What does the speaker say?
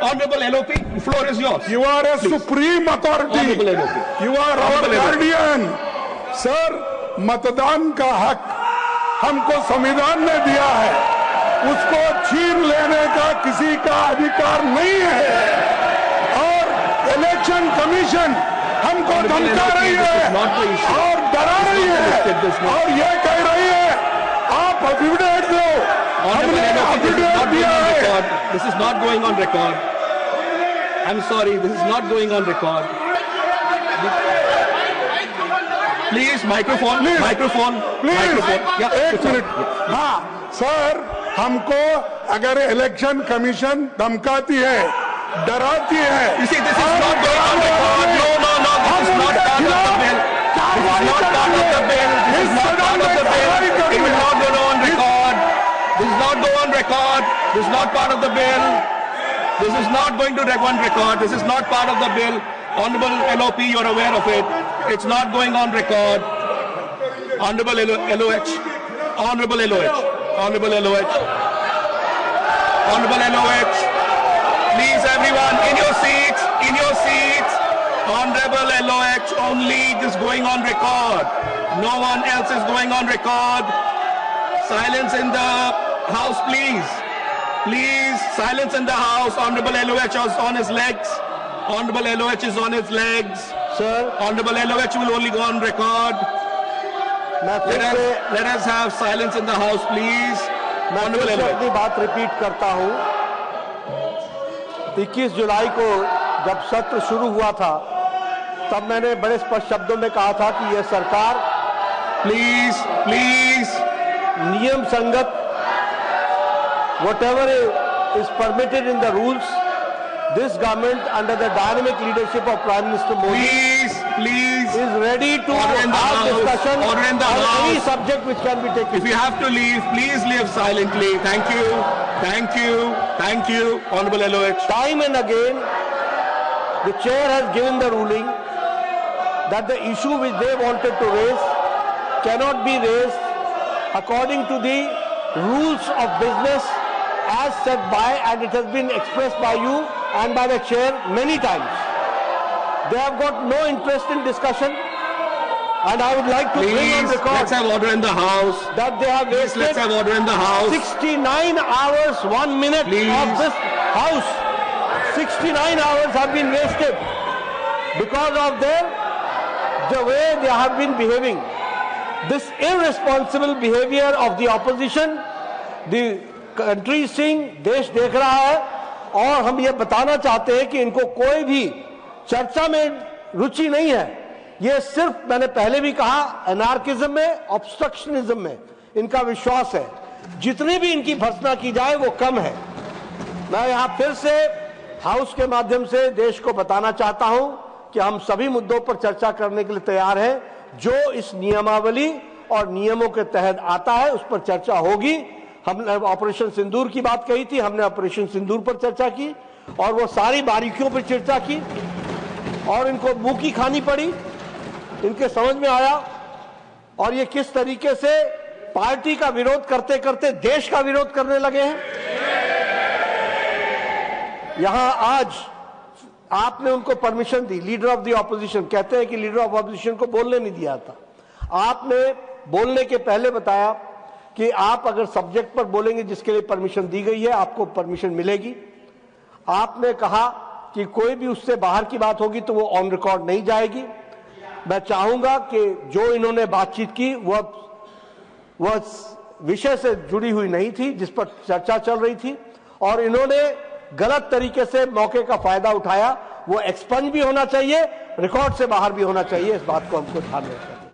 Honorable LOP, the floor is yours. You are a supreme authority. Honorable LOP. You are our guardian. Sir, मतदान का हक हमको संविधान ने दिया है, उसको छीन लेने का किसी का अधिकार नहीं है। और इलेक्शन कमीशन हमको धमका रही है और डरा रही है और ये कह रही है आप एफिडेविट दो। हमने एफिडेविट दिया है। This is not going on record. I'm sorry, this is not going on record. Please, microphone, please, microphone, please. microphone. Yeah, एक मिनट। हाँ सर, हमको अगर इलेक्शन कमीशन धमकाती है, डराती है। You see, this is not going on record. No, this is not part of the bill. This is not part of the bill. This is not part of the bill. It will not go on record. This is not go on record. This is not part of the bill. This is not going to go on record. This is not part of the bill. Honorable LOP, you're aware of it. It's not going on record. Honorable LOH. Honorable LOH. Honorable LOH. Honorable LOH. Please, everyone, in your seats. In your seats. Honorable LOH, only this going on record. No one else is going on record. Silence in the house, please. Please, silence in the house. Honorable LOH is on his legs. Honorable LOH is on his legs. Sir, Honorable LOH will only go on record. Let us have silence in the house, please. मैं Honorable फिर से LOH. अपनी बात repeat करता हूं। 21 जुलाई को जब सत्र शुरू हुआ था, तब मैंने बड़े स्पष्ट शब्दों में कहा था कि यह सरकार Please, please. नियम संगत whatever is permitted in the rules, this government under the dynamic leadership of Prime Minister Modi Please. is ready to Order in the have house. discussion Order in the on any house. subject which can be taken. If you have to leave, please leave silently. Thank you. Thank you. Thank you. Honorable LOH. Time and again, the chair has given the ruling that the issue which they wanted to raise cannot be raised according to the rules of business as set by, and it has been expressed by you and by the chair many times. They have got no interest in discussion, and I would like to bring on Please, record let's have order in the house. that they have Please, let's have wasted order in the house. 69 hours, 1 minute Please. of this house. 69 hours have been wasted because of the way they have been behaving. This irresponsible behavior of the opposition, the country is seeing, देश देख रहा है, और हम ये बताना चाहते हैं कि इनको कोई भी चर्चा में रुचि नहीं है। ये सिर्फ, मैंने पहले भी कहा, एनार्किज्म में, ऑब्स्ट्रक्शनिज्म में इनका विश्वास है। जितनी भी इनकी भर्त्सना की जाए वो कम है। मैं यहाँ फिर से हाउस के माध्यम से देश को बताना चाहता हूं कि हम सभी मुद्दों पर चर्चा करने के लिए तैयार हैं। जो इस नियमावली और नियमों के तहत आता है उस पर चर्चा होगी। हमने ऑपरेशन सिंदूर की बात कही थी, हमने ऑपरेशन सिंदूर पर चर्चा की और वो सारी बारीकियों पर चर्चा की और इनको मुंह की खानी पड़ी, इनके समझ में आया। और ये किस तरीके से पार्टी का विरोध करते करते देश का विरोध करने लगे हैं। यहां आज आपने उनको permission the, leader of the opposition, कहते हैं कि लीडर ऑफ ऑपोजिशन को बोलने नहीं दिया था। आपने बोलने के पहले बताया कि आप अगर सब्जेक्ट पर बोलेंगे जिसके लिए परमिशन दी गई है आपको परमिशन मिलेगी। आपने कहा कि कोई भी उससे बाहर की बात होगी तो वो ऑन रिकॉर्ड नहीं जाएगी। मैं चाहूंगा कि जो इन्होंने बातचीत की वह विषय से जुड़ी हुई नहीं थी जिस पर चर्चा चल रही थी, और इन्होंने गलत तरीके से मौके का फायदा उठाया। वो एक्सपंज भी होना चाहिए, रिकॉर्ड से बाहर भी होना चाहिए। इस बात को हमको ध्यान रखना है।